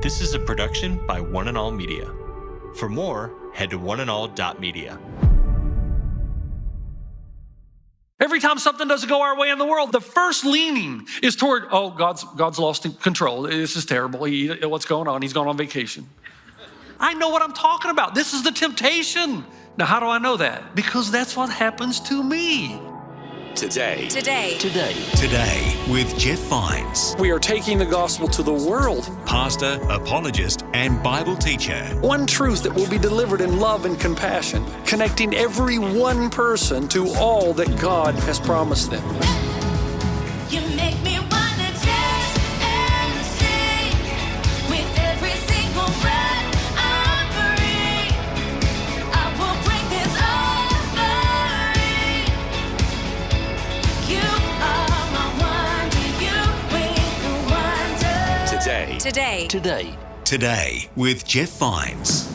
This is a production by One and All Media. For more, head to oneandall.media. Every time something doesn't go our way in the world, the first leaning is toward, oh, God's lost control. This is terrible. What's going on? He's gone on vacation. I know what I'm talking about. This is the temptation. Now, how do I know that? Because that's what happens to me. Today with Jeff Vines, We are taking the gospel to the world. pastor, apologist, and Bible teacher. One truth that will be delivered in love and compassion, connecting every one person to all that God has promised them. You make me wanna dance and sing with every single breath I breathe. I will bring this offering. You are my wonder. You bring the wonder. Today with Jeff Vines.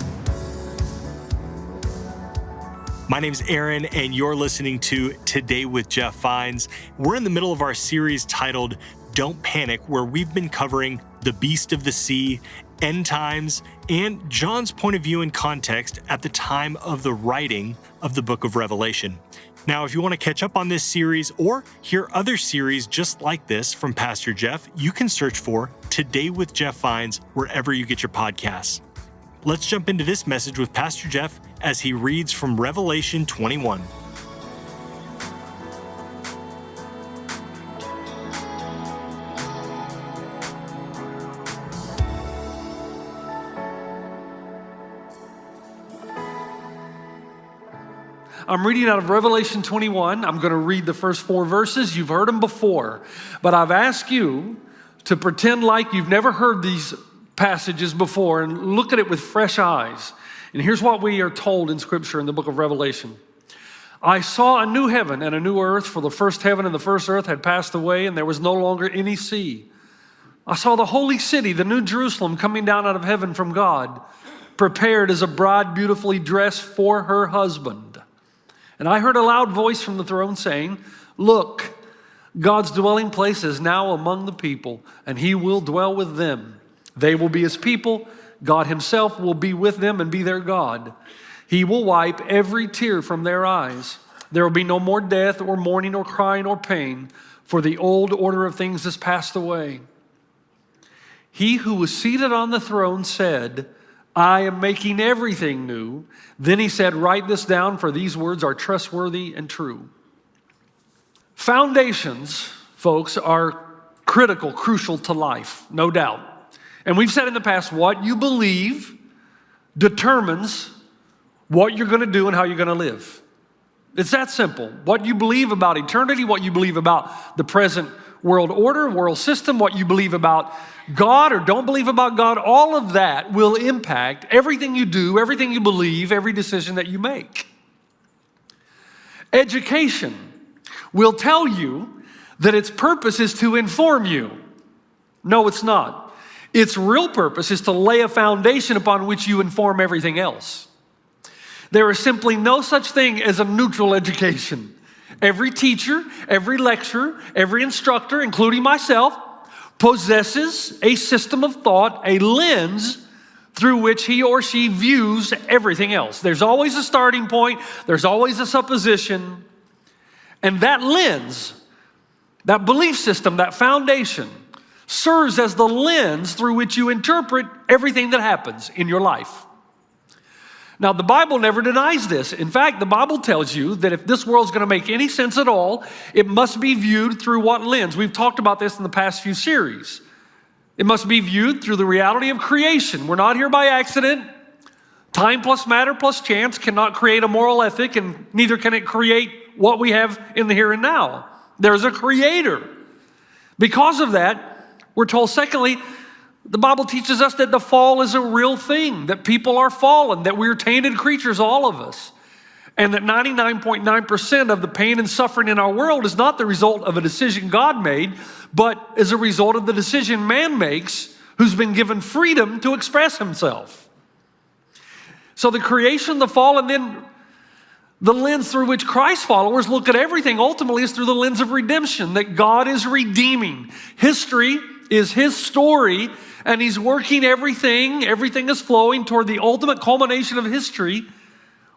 My name's Aaron, and you're listening to Today with Jeff Vines. We're in the middle of our series titled Don't Panic, where we've been covering the beast of the sea, end times, and John's point of view and context at the time of the writing of the book of Revelation. Now, if you want to catch up on this series or hear other series just like this from Pastor Jeff, you can search for Today with Jeff Vines wherever you get your podcasts. Let's jump into this message with Pastor Jeff as he reads from Revelation 21. I'm reading out of Revelation 21. I'm going to read the first 4 verses. You've heard them before, but I've asked you to pretend like you've never heard these passages before and look at it with fresh eyes. And here's what we are told in Scripture in the book of Revelation. I saw a new heaven and a new earth, for the first heaven and the first earth had passed away, and there was no longer any sea. I saw the holy city, the new Jerusalem, coming down out of heaven from God, prepared as a bride beautifully dressed for her husband. And I heard a loud voice from the throne saying, "Look, God's dwelling place is now among the people, and he will dwell with them. They will be his people. God himself will be with them and be their God. He will wipe every tear from their eyes. There will be no more death or mourning or crying or pain, for the old order of things has passed away." He who was seated on the throne said, "I am making everything new." Then he said, "Write this down, for these words are trustworthy and true." Foundations, folks, are critical, crucial to life, no doubt. And we've said in the past, what you believe determines what you're going to do and how you're going to live. It's that simple. What you believe about eternity, what you believe about the present world order, world system, what you believe about God or don't believe about God, all of that will impact everything you do, everything you believe, every decision that you make. Education will tell you that its purpose is to inform you. No, it's not. Its real purpose is to lay a foundation upon which you inform everything else. There is simply no such thing as a neutral education. Every teacher, every lecturer, every instructor, including myself, possesses a system of thought, a lens through which he or she views everything else. There's always a starting point. There's always a supposition. And that lens, that belief system, that foundation, serves as the lens through which you interpret everything that happens in your life. Now, the Bible never denies this. In fact, the Bible tells you that if this world's going to make any sense at all, it must be viewed through what lens? We've talked about this in the past few series. It must be viewed through the reality of creation. We're not here by accident. Time plus matter plus chance cannot create a moral ethic, and neither can it create what we have in the here and now. There's a creator. Because of that, we're told, secondly, the Bible teaches us that the fall is a real thing, that people are fallen, that we're tainted creatures, all of us, and that 99.9% of the pain and suffering in our world is not the result of a decision God made, but as a result of the decision man makes, who's been given freedom to express himself. So the creation, the fall, and then the lens through which Christ followers look at everything ultimately is through the lens of redemption, that God is redeeming. History is his story, and he's working everything. Everything is flowing toward the ultimate culmination of history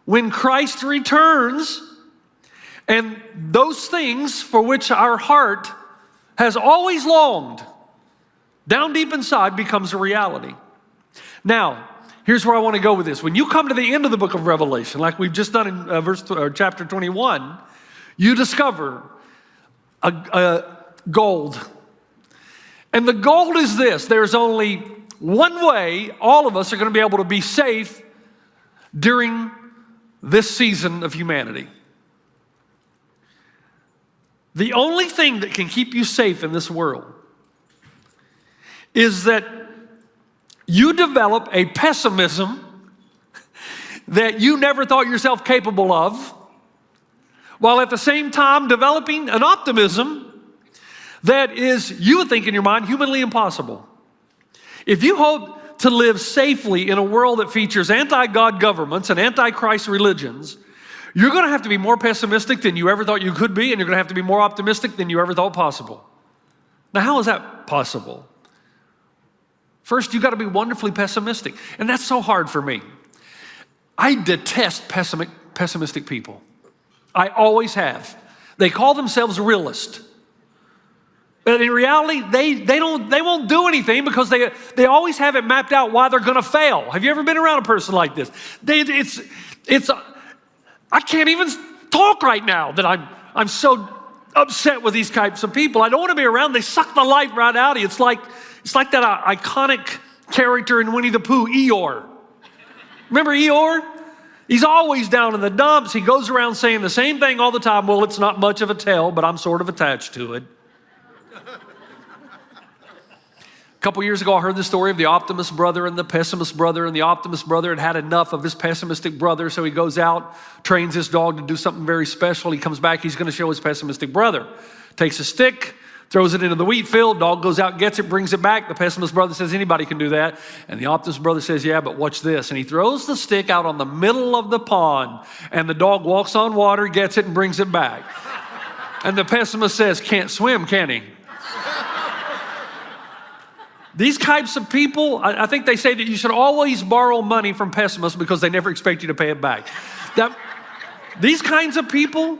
when Christ returns. And those things for which our heart has always longed, down deep inside, becomes a reality. Now, here's where I want to go with this. When you come to the end of the book of Revelation, like we've just done in chapter 21, you discover a gold. And the gold is this: there's only one way all of us are going to be able to be safe during this season of humanity. The only thing that can keep you safe in this world is that you develop a pessimism that you never thought yourself capable of, while at the same time developing an optimism that is, you would think in your mind, humanly impossible. If you hope to live safely in a world that features anti-God governments and anti-Christ religions, you're going to have to be more pessimistic than you ever thought you could be, and you're going to have to be more optimistic than you ever thought possible. Now, how is that possible? First, you've got to be wonderfully pessimistic, and that's so hard for me. I detest pessimistic people. I always have. They call themselves realists. But in reality, they won't do anything because they always have it mapped out why they're going to fail. Have you ever been around a person like this? I can't even talk right now that I'm so upset with these types of people. I don't want to be around. They suck the life right out of you. It's like that iconic character in Winnie the Pooh, Eeyore. Remember Eeyore? He's always down in the dumps. He goes around saying the same thing all the time. Well, it's not much of a tale, but I'm sort of attached to it. A couple years ago, I heard the story of the optimist brother and the pessimist brother, and the optimist brother had enough of his pessimistic brother, so he goes out, trains his dog to do something very special. He comes back, he's going to show his pessimistic brother. Takes a stick, throws it into the wheat field, dog goes out, gets it, brings it back. The pessimist brother says, anybody can do that. And the optimist brother says, yeah, but watch this. And he throws the stick out on the middle of the pond, and the dog walks on water, gets it, and brings it back. And the pessimist says, can't swim, can he? These types of people, I think they say that you should always borrow money from pessimists because they never expect you to pay it back. These kinds of people.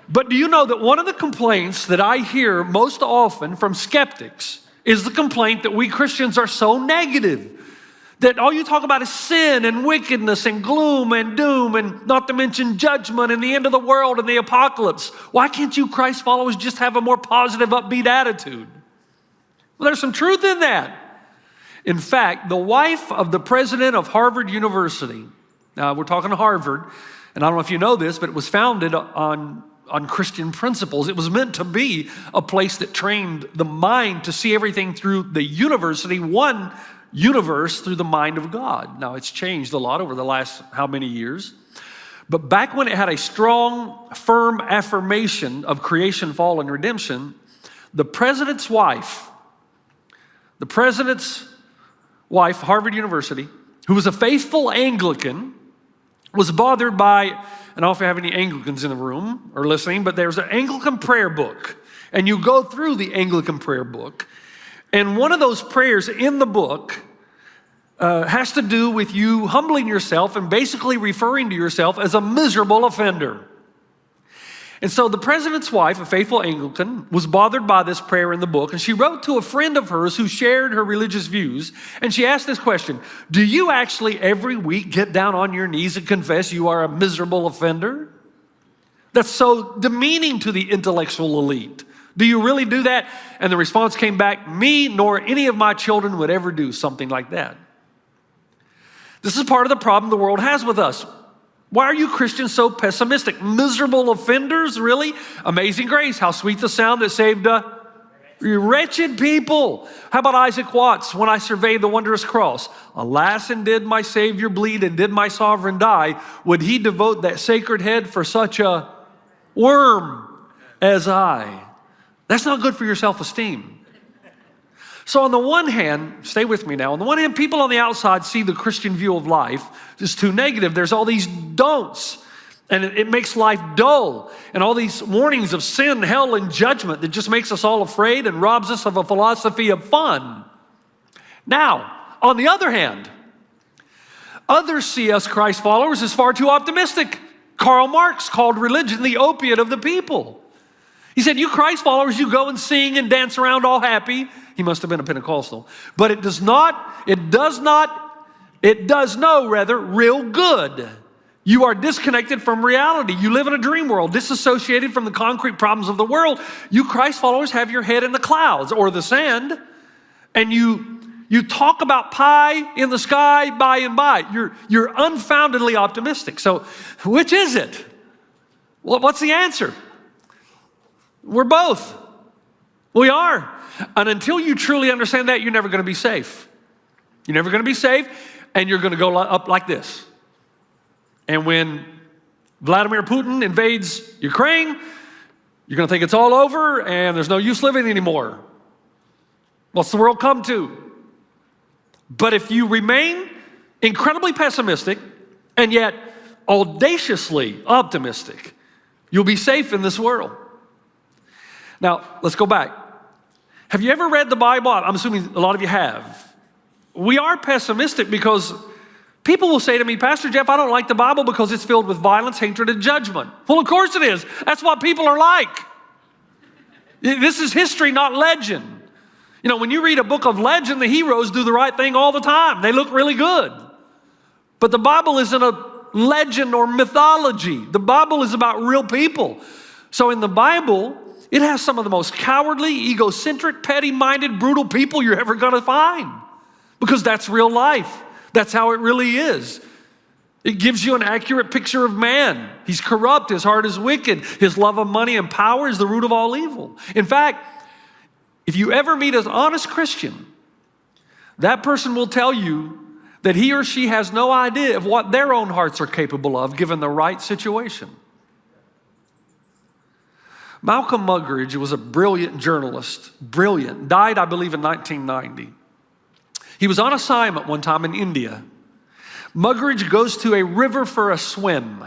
But do you know that one of the complaints that I hear most often from skeptics is the complaint that we Christians are so negative, that all you talk about is sin and wickedness and gloom and doom, and not to mention judgment and the end of the world and the apocalypse. Why can't you Christ followers just have a more positive, upbeat attitude? Well, there's some truth in that. In fact, the wife of the president of Harvard University, now we're talking Harvard, and I don't know if you know this, but it was founded on Christian principles. It was meant to be a place that trained the mind to see everything through the university, one universe through the mind of God. Now, it's changed a lot over the last how many years? But back when it had a strong, firm affirmation of creation, fall, and redemption, the president's wife, Harvard University, who was a faithful Anglican, was bothered by, and I don't know if you have any Anglicans in the room or listening, but there's an Anglican prayer book. And you go through the Anglican prayer book, and one of those prayers in the book has to do with you humbling yourself and basically referring to yourself as a miserable offender. And so the president's wife, a faithful Anglican, was bothered by this prayer in the book, and she wrote to a friend of hers who shared her religious views, and she asked this question: do you actually every week get down on your knees and confess you are a miserable offender? That's so demeaning to the intellectual elite. Do you really do that? And the response came back, me nor any of my children would ever do something like that. This is part of the problem the world has with us. Why are you Christians so pessimistic? Miserable offenders, really? Amazing grace, how sweet the sound that saved a wretched people. How about Isaac Watts, when I surveyed the wondrous cross? Alas, and did my Savior bleed, and did my sovereign die? Would he devote that sacred head for such a worm as I? That's not good for your self-esteem. So on the one hand, stay with me now, on the one hand, people on the outside see the Christian view of life as too negative. There's all these don'ts, and it makes life dull, and all these warnings of sin, hell, and judgment that just makes us all afraid and robs us of a philosophy of fun. Now, on the other hand, others see us Christ followers as far too optimistic. Karl Marx called religion the opiate of the people. He said, you Christ followers, you go and sing and dance around all happy. He must have been a Pentecostal. But it does no real good. You are disconnected from reality. You live in a dream world, disassociated from the concrete problems of the world. You Christ followers have your head in the clouds or the sand, and you talk about pie in the sky by and by. You're unfoundedly optimistic. So which is it? Well, what's the answer? We're both. We are. And until you truly understand that, you're never going to be safe. You're never going to be safe, and you're going to go up like this. And when Vladimir Putin invades Ukraine, you're going to think it's all over and there's no use living anymore. What's the world come to? But if you remain incredibly pessimistic and yet audaciously optimistic, you'll be safe in this world. Now, let's go back. Have you ever read the Bible? I'm assuming a lot of you have. We are pessimistic because people will say to me, Pastor Jeff, I don't like the Bible because it's filled with violence, hatred, and judgment. Well, of course it is. That's what people are like. This is history, not legend. You know, when you read a book of legend, the heroes do the right thing all the time. They look really good. But the Bible isn't a legend or mythology. The Bible is about real people. So in the Bible, it has some of the most cowardly, egocentric, petty-minded, brutal people you're ever going to find. Because that's real life. That's how it really is. It gives you an accurate picture of man. He's corrupt. His heart is wicked. His love of money and power is the root of all evil. In fact, if you ever meet an honest Christian, that person will tell you that he or she has no idea of what their own hearts are capable of given the right situation. Malcolm Muggeridge was a brilliant journalist, died, I believe, in 1990. He was on assignment one time in India. Muggeridge goes to a river for a swim.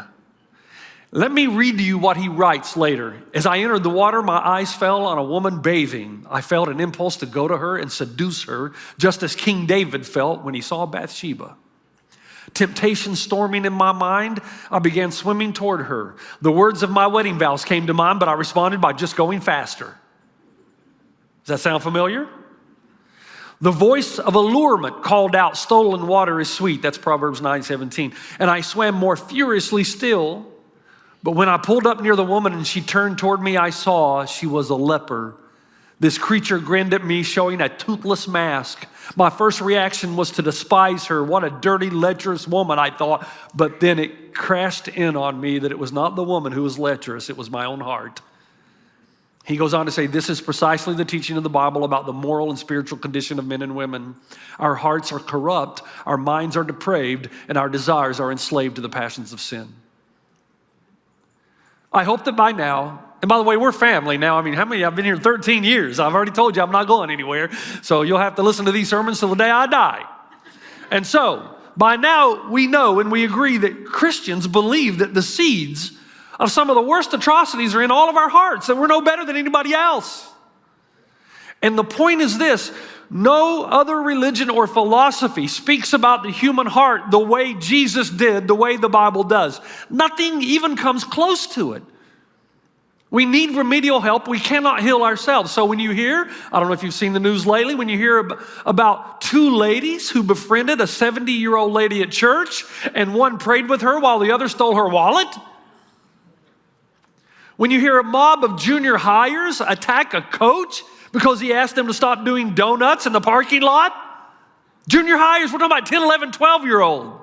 Let me read to you what he writes later. As I entered the water, my eyes fell on a woman bathing. I felt an impulse to go to her and seduce her, just as King David felt when he saw Bathsheba. Temptation storming in my mind, I began swimming toward her. The words of my wedding vows came to mind, but I responded by just going faster. Does that sound familiar? The voice of allurement called out, stolen water is sweet. That's Proverbs 9:17. And I swam more furiously still. But when I pulled up near the woman and she turned toward me, I saw she was a leper. This creature grinned at me, showing a toothless mask. My first reaction was to despise her. What a dirty, lecherous woman, I thought. But then it crashed in on me that it was not the woman who was lecherous, it was my own heart. He goes on to say, this is precisely the teaching of the Bible about the moral and spiritual condition of men and women. Our hearts are corrupt, our minds are depraved, and our desires are enslaved to the passions of sin. I hope that by now, and by the way, we're family now. I mean, how many? I've been here 13 years. I've already told you I'm not going anywhere. So you'll have to listen to these sermons till the day I die. And so, by now, we know and we agree that Christians believe that the seeds of some of the worst atrocities are in all of our hearts, that we're no better than anybody else. And the point is this: no other religion or philosophy speaks about the human heart the way Jesus did, the way the Bible does. Nothing even comes close to it. We need remedial help. We cannot heal ourselves. So when you hear, I don't know if you've seen the news lately, when you hear about two ladies who befriended a 70-year-old lady at church, and one prayed with her while the other stole her wallet. When you hear a mob of junior hires attack a coach because he asked them to stop doing donuts in the parking lot. Junior hires, we're talking about 10, 11, 12-year-old.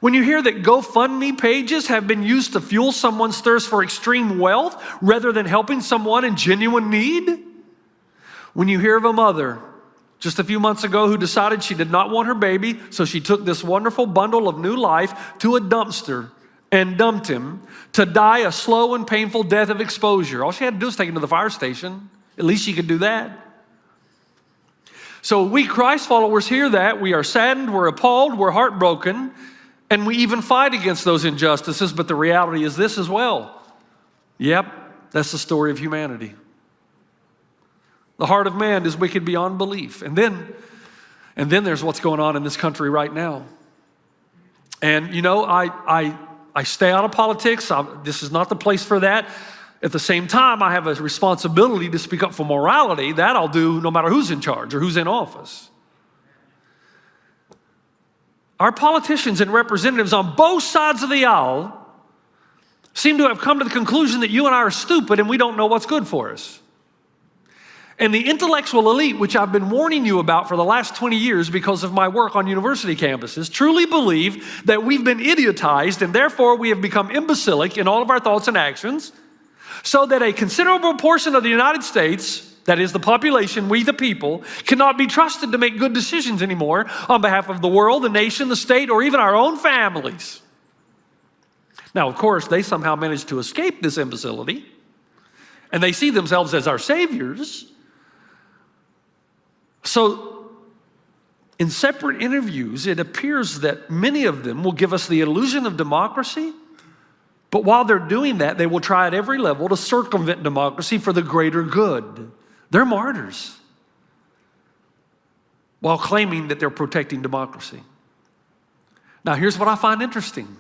When you hear that GoFundMe pages have been used to fuel someone's thirst for extreme wealth rather than helping someone in genuine need. When you hear of a mother just a few months ago who decided she did not want her baby, so she took this wonderful bundle of new life to a dumpster and dumped him to die a slow and painful death of exposure. All she had to do was take him to the fire station. At least she could do that. So we Christ followers hear that. We are saddened, we're appalled, we're heartbroken, and we even fight against those injustices. But the reality is this as well. Yep, that's the story of humanity. The heart of man is wicked beyond belief. And then And then there's what's going on in this country right now. And, you know, I stay out of politics. This is not the place for that. At the same time, I have a responsibility to speak up for morality. That I'll do no matter who's in charge or who's in office. Our politicians and representatives on both sides of the aisle seem to have come to the conclusion that you and I are stupid and we don't know what's good for us. And the intellectual elite, which I've been warning you about for the last 20 years because of my work on university campuses, truly believe that we've been idiotized and therefore we have become imbecilic in all of our thoughts and actions, so that a considerable portion of the United States, that is the population, we the people, cannot be trusted to make good decisions anymore on behalf of the world, the nation, the state, or even our own families. Now, of course, they somehow managed to escape this imbecility, and they see themselves as our saviors. So, in separate interviews, it appears that many of them will give us the illusion of democracy, but while they're doing that, they will try at every level to circumvent democracy for the greater good. They're martyrs, while claiming that they're protecting democracy. Now, here's what I find interesting.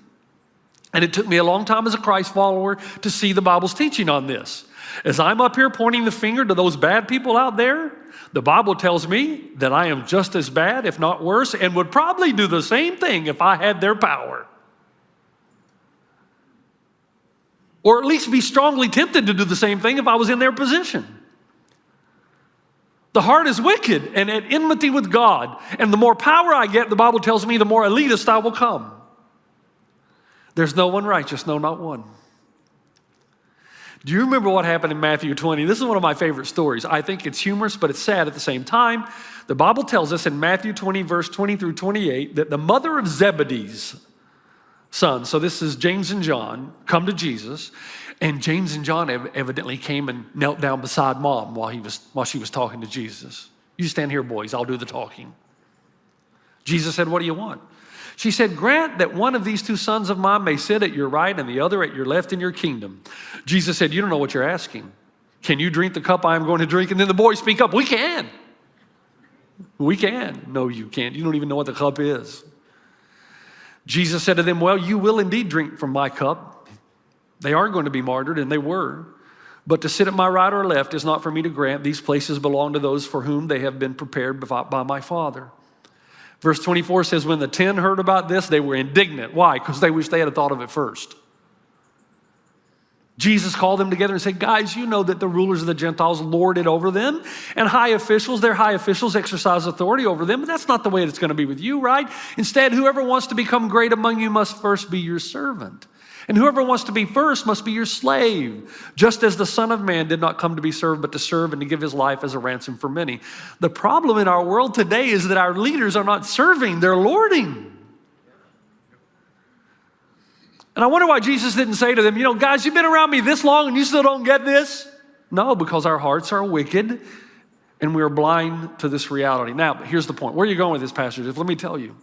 And it took me a long time as a Christ follower to see the Bible's teaching on this. As I'm up here pointing the finger to those bad people out there, the Bible tells me that I am just as bad, if not worse, and would probably do the same thing if I had their power. Or at least be strongly tempted to do the same thing if I was in their position. The heart is wicked and at enmity with God. And the more power I get, the Bible tells me, the more elitist I will come. There's no one righteous, no, not one. Do you remember what happened in Matthew 20? This is one of my favorite stories. I think it's humorous, but it's sad at the same time. The Bible tells us in Matthew 20, verse 20 through 28, that the mother of Zebedee's sons, so this is James and John, come to Jesus, and James and John evidently came and knelt down beside mom while she was talking to Jesus. You stand here, boys, I'll do the talking. Jesus said, what do you want? She said, grant that one of these two sons of mine may sit at your right and the other at your left in your kingdom. Jesus said, you don't know what you're asking. Can you drink the cup I am going to drink? And then the boys speak up, we can. We can. No, you can't. You don't even know what the cup is. Jesus said to them, well, you will indeed drink from my cup. They are going to be martyred, and they were. But to sit at my right or left is not for me to grant. These places belong to those for whom they have been prepared by my Father. Verse 24 says, when the 10 heard about this, they were indignant. Why? Because they wish they had thought of it first. Jesus called them together and said, guys, you know that the rulers of the Gentiles lord it over them, and their high officials exercise authority over them. But that's not the way it's going to be with you, right? Instead, whoever wants to become great among you must first be your servant. And whoever wants to be first must be your slave, just as the Son of Man did not come to be served, but to serve and to give his life as a ransom for many. The problem in our world today is that our leaders are not serving, they're lording. And I wonder why Jesus didn't say to them, you know, guys, you've been around me this long and you still don't get this? No, because our hearts are wicked and we are blind to this reality. Now, here's the point. Where are you going with this, Pastor? Let me tell you.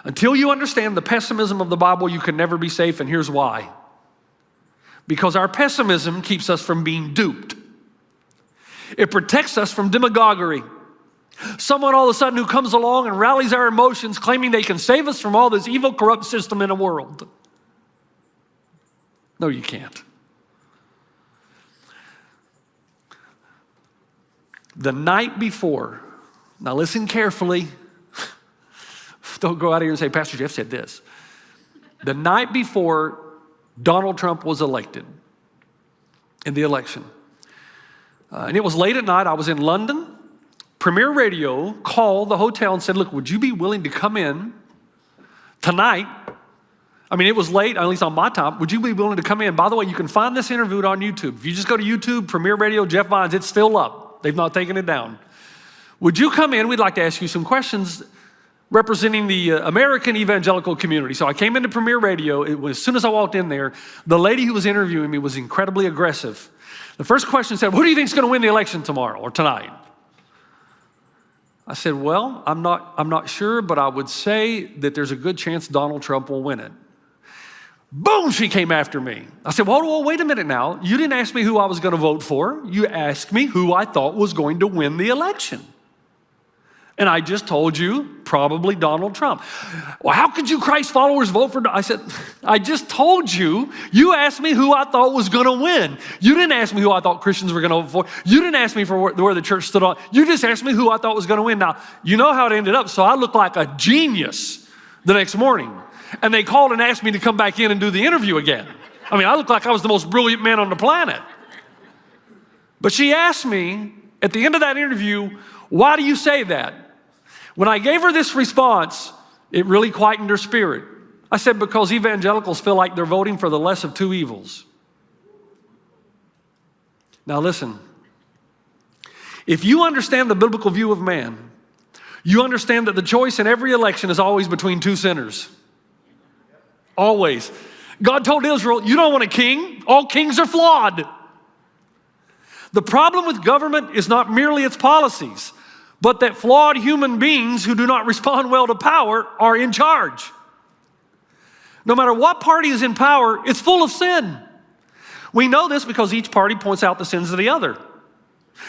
Until you understand the pessimism of the Bible, you can never be safe, and here's why. Because our pessimism keeps us from being duped. It protects us from demagoguery. Someone all of a sudden who comes along and rallies our emotions, claiming they can save us from all this evil, corrupt system in the world. No, you can't. The night before, now listen carefully. Don't go out here and say, Pastor Jeff said this. The night before Donald Trump was elected in the election, and it was late at night, I was in London. Premier Radio called the hotel and said, look, would you be willing to come in tonight? I mean, it was late, at least on my time. Would you be willing to come in? By the way, you can find this interview on YouTube. If you just go to YouTube, Premier Radio, Jeff Vines, it's still up. They've not taken it down. Would you come in? We'd like to ask you some questions representing the American evangelical community. So I came into Premier Radio. As soon as I walked in there, the lady who was interviewing me was incredibly aggressive. The first question said, who do you think is going to win the election tomorrow or tonight? I said, well, I'm not sure, but I would say that there's a good chance Donald Trump will win it. Boom, she came after me. I said, well, wait a minute now. You didn't ask me who I was going to vote for. You asked me who I thought was going to win the election. And I just told you, probably Donald Trump. Well, how could you Christ followers vote for? I said, I just told you. You asked me who I thought was going to win. You didn't ask me who I thought Christians were going to vote for. You didn't ask me for where the church stood on. You just asked me who I thought was going to win. Now, you know how it ended up. So I looked like a genius the next morning. And they called and asked me to come back in and do the interview again. I mean, I looked like I was the most brilliant man on the planet. But she asked me at the end of that interview, why do you say that? When I gave her this response, it really quietened her spirit. I said, because evangelicals feel like they're voting for the less of two evils. Now listen, if you understand the biblical view of man, you understand that the choice in every election is always between two sinners. Always. God told Israel, you don't want a king. All kings are flawed. The problem with government is not merely its policies, but that flawed human beings who do not respond well to power are in charge. No matter what party is in power, it's full of sin. We know this because each party points out the sins of the other.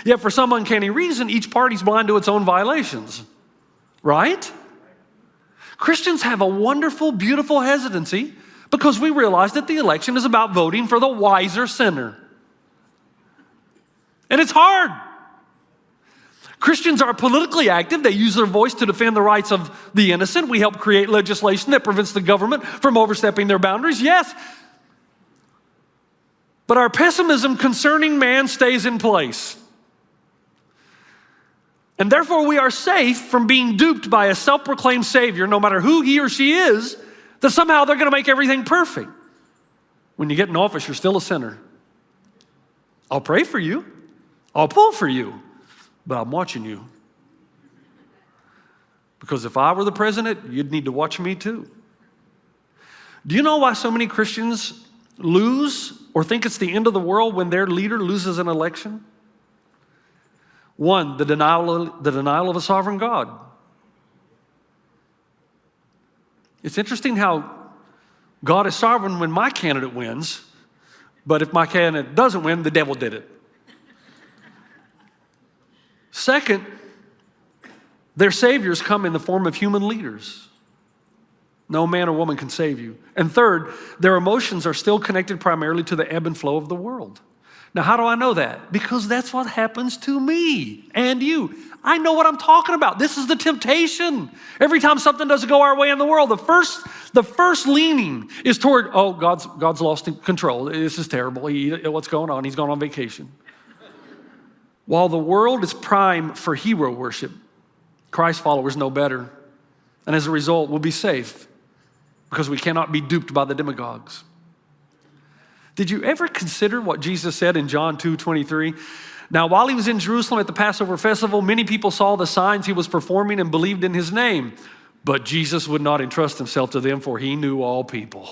Yet for some uncanny reason, each party's blind to its own violations. Right? Christians have a wonderful, beautiful hesitancy because we realize that the election is about voting for the wiser sinner. And it's hard. Christians are politically active. They use their voice to defend the rights of the innocent. We help create legislation that prevents the government from overstepping their boundaries. Yes. But our pessimism concerning man stays in place. And therefore we are safe from being duped by a self-proclaimed Savior, no matter who he or she is, that somehow they're going to make everything perfect. When you get in office, you're still a sinner. I'll pray for you. I'll pull for you. But I'm watching you. Because if I were the president, you'd need to watch me too. Do you know why so many Christians lose or think it's the end of the world when their leader loses an election? One, the denial of a sovereign God. It's interesting how God is sovereign when my candidate wins, but if my candidate doesn't win, the devil did it. Second, their saviors come in the form of human leaders. No man or woman can save you. And third, their emotions are still connected primarily to the ebb and flow of the world. Now, how do I know that? Because that's what happens to me and you. I know what I'm talking about. This is the temptation. Every time something doesn't go our way in the world, the first leaning is toward, oh, God's lost control. This is terrible. What's going on? He's gone on vacation. While the world is prime for hero worship, Christ followers know better. And as a result, we'll be safe because we cannot be duped by the demagogues. Did you ever consider what Jesus said in John 2:23? Now, while he was in Jerusalem at the Passover festival, many people saw the signs he was performing and believed in his name. But Jesus would not entrust himself to them, for he knew all people.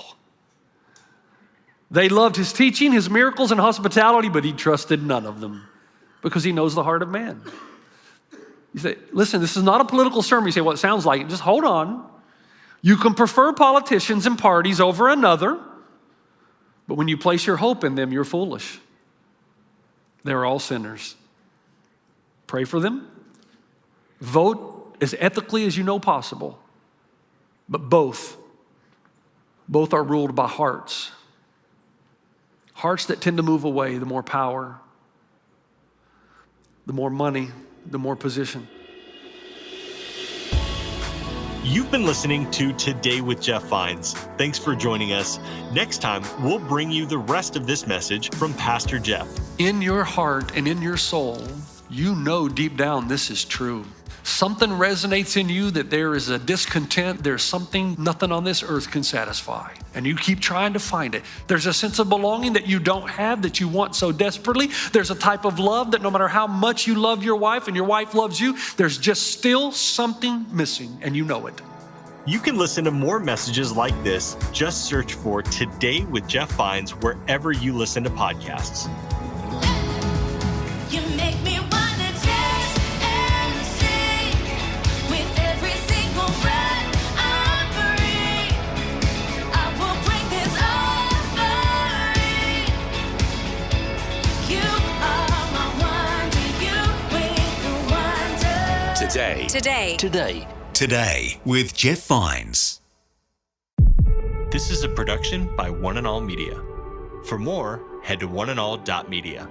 They loved his teaching, his miracles, and hospitality, but he trusted none of them because he knows the heart of man. You say, listen, this is not a political sermon. You say, well, it sounds like it. Just hold on. You can prefer politicians and parties over another, but when you place your hope in them, you're foolish. They're all sinners. Pray for them. Vote as ethically as you know possible. But both are ruled by hearts. Hearts that tend to move away, the more power, the more money, the more position. You've been listening to Today with Jeff Vines. Thanks for joining us. Next time, we'll bring you the rest of this message from Pastor Jeff. In your heart and in your soul, you know deep down this is true. Something resonates in you that there is a discontent. There's something nothing on this earth can satisfy. And you keep trying to find it. There's a sense of belonging that you don't have that you want so desperately. There's a type of love that no matter how much you love your wife and your wife loves you, there's just still something missing and you know it. You can listen to more messages like this. Just search for Today with Jeff Vines wherever you listen to podcasts. You make me wanna dance and sing with every single breath I breathe. I will bring this offering. You are my wonder, you bring the wonder. Today Today with Jeff Vines. This is a production by One and All Media. For more, head to oneandall.media.